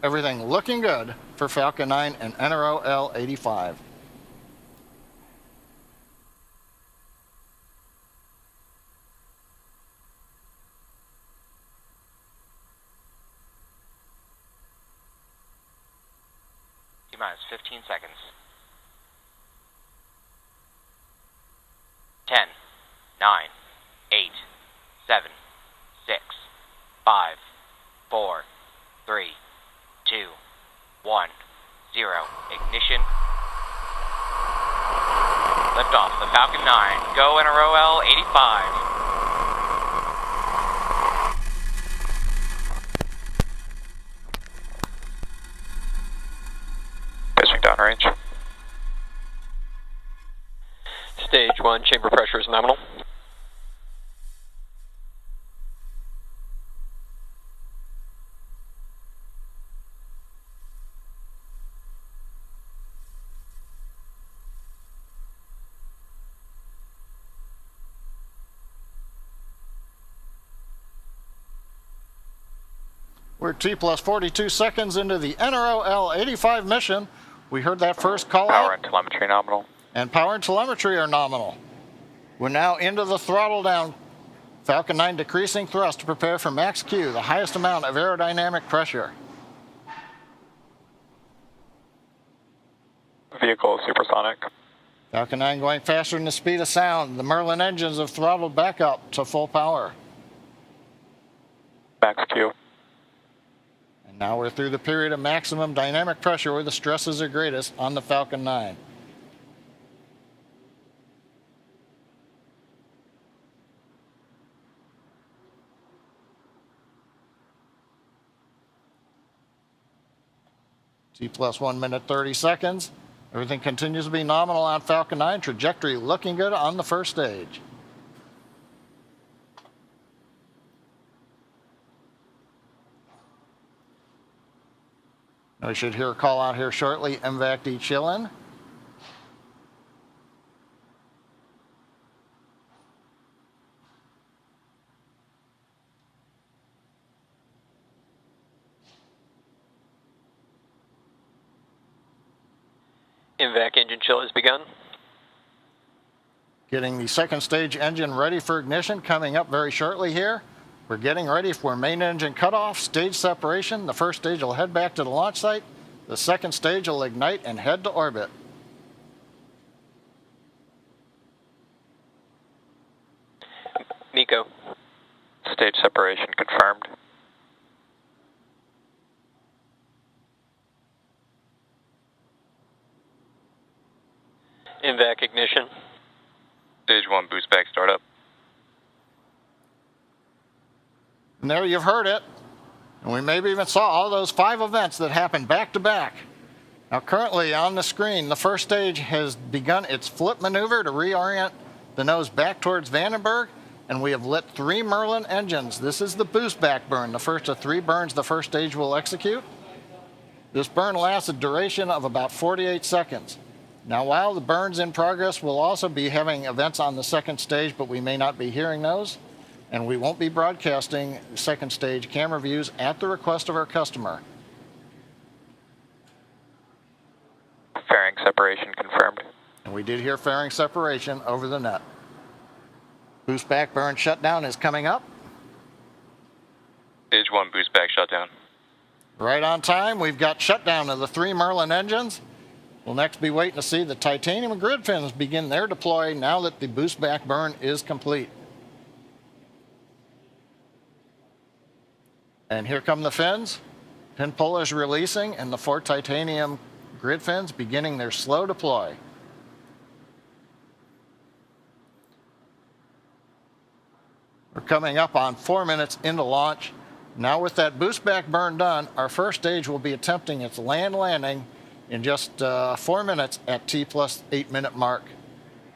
Everything looking good for Falcon 9 and NROL-85. T-minus 15 seconds. 10, 9, 8, 7, 6, 5, 4, 3, 2, 1, 0. Ignition. Liftoff. The Falcon 9. Go NROL-85. Downrange. Stage 1, chamber pressure is nominal. We're T plus 42 seconds into the NROL-85 mission. We heard that first call Power out. and telemetry nominal. And power and telemetry are nominal. We're now into the throttle down. Falcon 9 decreasing thrust to prepare for max Q, the highest amount of aerodynamic pressure. Vehicle supersonic. Falcon 9 going faster than the speed of sound. The Merlin engines have throttled back up to full power. Max Q. And now we're through the period of maximum dynamic pressure where the stresses are greatest on the Falcon 9. T plus 1 minute 30 seconds. Everything continues to be nominal on Falcon 9. Trajectory looking good on the first stage. We should hear a call out here shortly. MVAC D chillin. MVAC engine chill has begun. Getting the second stage engine ready for ignition coming up very shortly here. We're getting ready for main engine cutoff, stage separation. The first stage will head back to the launch site. The second stage will ignite and head to orbit. Nico. Stage separation confirmed. MVAC ignition. Stage 1 boost back startup. And there you've heard it. And we maybe even saw all those 5 events that happened back to back. Now currently on the screen, the first stage has begun its flip maneuver to reorient the nose back towards Vandenberg, and we have lit 3 Merlin engines. This is the boost back burn, the first of 3 burns the first stage will execute. This burn lasts a duration of about 48 seconds. Now while the burn's in progress, we'll also be having events on the second stage, but we may not be hearing those. And we won't be broadcasting second stage camera views at the request of our customer. Fairing separation confirmed. And we did hear fairing separation over the net. Boost back burn shutdown is coming up. Stage 1 boost back shutdown. Right on time. We've got shutdown of the 3 Merlin engines. We'll next be waiting to see the titanium grid fins begin their deploy now that the boost back burn is complete. And here come the fins. Pin pullers releasing and the 4 titanium grid fins beginning their slow deploy. We're coming up on 4 minutes into launch. Now with that boost back burn done, our first stage will be attempting its land landing in just 4 minutes at T plus 8 minute mark.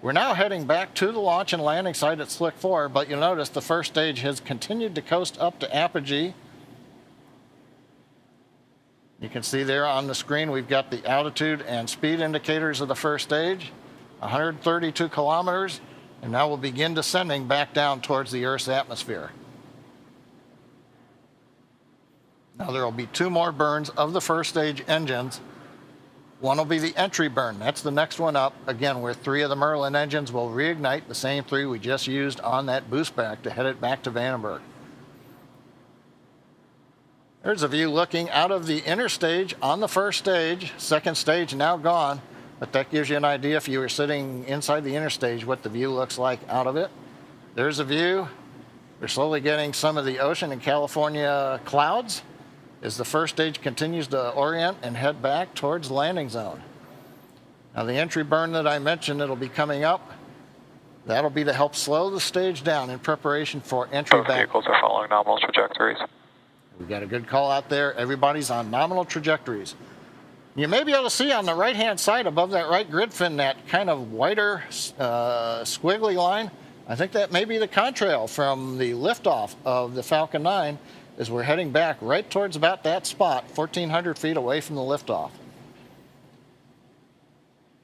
We're now heading back to the launch and landing site at Slick 4, but you'll notice the first stage has continued to coast up to apogee. You can see there on the screen we've got the altitude and speed indicators of the first stage, 132 kilometers, and now we'll begin descending back down towards the Earth's atmosphere. Now there will be 2 more burns of the first stage engines. One will be the entry burn. That's the next one up. Again, where 3 of the Merlin engines will reignite, the same 3 we just used on that boost back to head it back to Vandenberg. There's a view looking out of the inner stage on the first stage. Second stage now gone, but that gives you an idea if you were sitting inside the inner stage what the view looks like out of it. There's a view. We're slowly getting some of the ocean and California clouds as the first stage continues to orient and head back towards the landing zone. Now the entry burn that I mentioned, it'll be coming up. That'll be to help slow the stage down in preparation for entry Both back. vehicles are following nominal trajectories. We got a good call out there. Everybody's on nominal trajectories. You may be able to see on the right-hand side above that right grid fin that kind of whiter squiggly line. I think that may be the contrail from the liftoff of the Falcon 9 as we're heading back right towards about that spot, 1,400 feet away from the liftoff.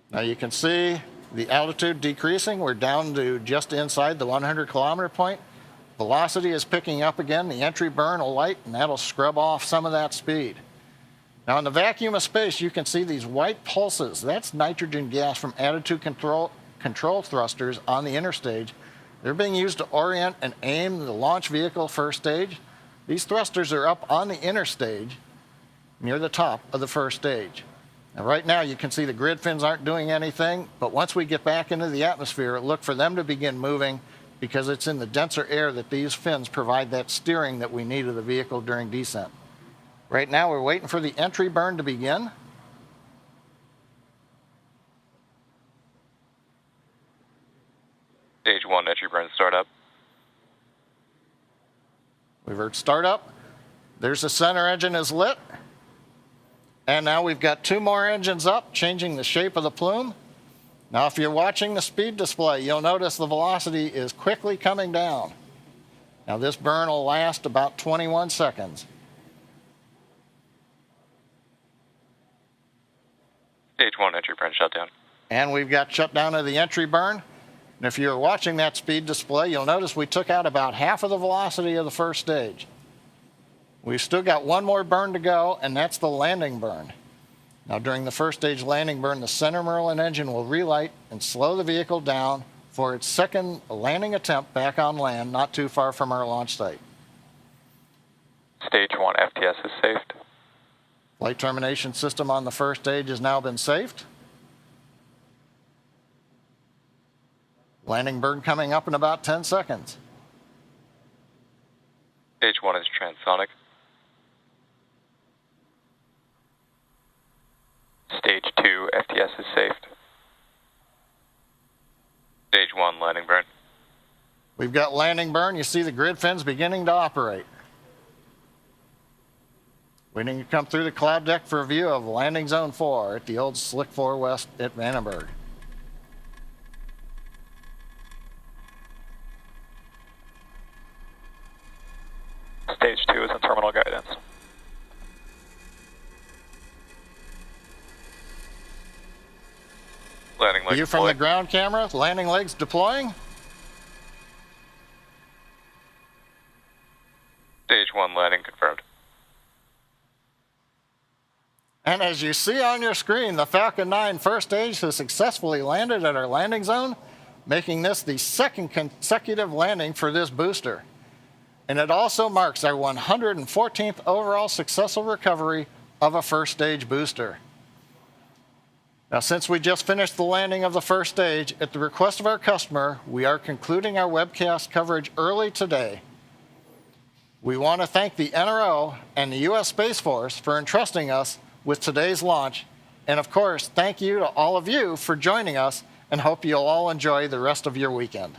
Now you can see the altitude decreasing. We're down to just inside the 100 kilometer point. Velocity is picking up again. The entry burn will light, and that'll scrub off some of that speed. Now in the vacuum of space, you can see these white pulses. That's nitrogen gas from attitude control thrusters on the inner stage. They're being used to orient and aim the launch vehicle first stage. These thrusters are up on the inner stage near the top of the first stage. Now right now you can see the grid fins aren't doing anything, but once we get back into the atmosphere, look for them to begin moving because it's in the denser air that these fins provide that steering that we need of the vehicle during descent. Right now we're waiting for the entry burn to begin. Stage 1 entry burn startup. We've heard startup. There's the center engine is lit. And now we've got 2 more engines up, changing the shape of the plume. Now if you're watching the speed display, you'll notice the velocity is quickly coming down. Now this burn will last about 21 seconds. Stage 1 entry burn shutdown. And we've got shutdown of the entry burn. And if you're watching that speed display, you'll notice we took out about half of the velocity of the first stage. We've still got 1 more burn to go, and that's the landing burn. Now during the first stage landing burn, the center Merlin engine will relight and slow the vehicle down for its second landing attempt back on land, not too far from our launch site. Stage 1 FTS is safed. Flight termination system on the first stage has now been safed. Landing burn coming up in about 10 seconds. Stage 1 is transonic. Stage 2 FTS is safed. Stage 1 landing burn. We've got landing burn. You see the grid fins beginning to operate. Waiting to come through the cloud deck for a view of landing zone 4 at the old Slick 4 West at Vandenberg. Stage 2 is in terminal guidance. Landing legs View from deployed. the ground camera, landing legs deploying. Stage 1 landing confirmed. And as you see on your screen, the Falcon 9 first stage has successfully landed at our landing zone, making this the 2nd consecutive landing for this booster. And it also marks our 114th overall successful recovery of a first stage booster. Now, since we just finished the landing of the first stage, at the request of our customer, we are concluding our webcast coverage early today. We want to thank the NRO and the U.S. Space Force for entrusting us with today's launch. And of course, thank you to all of you for joining us, and hope you'll all enjoy the rest of your weekend.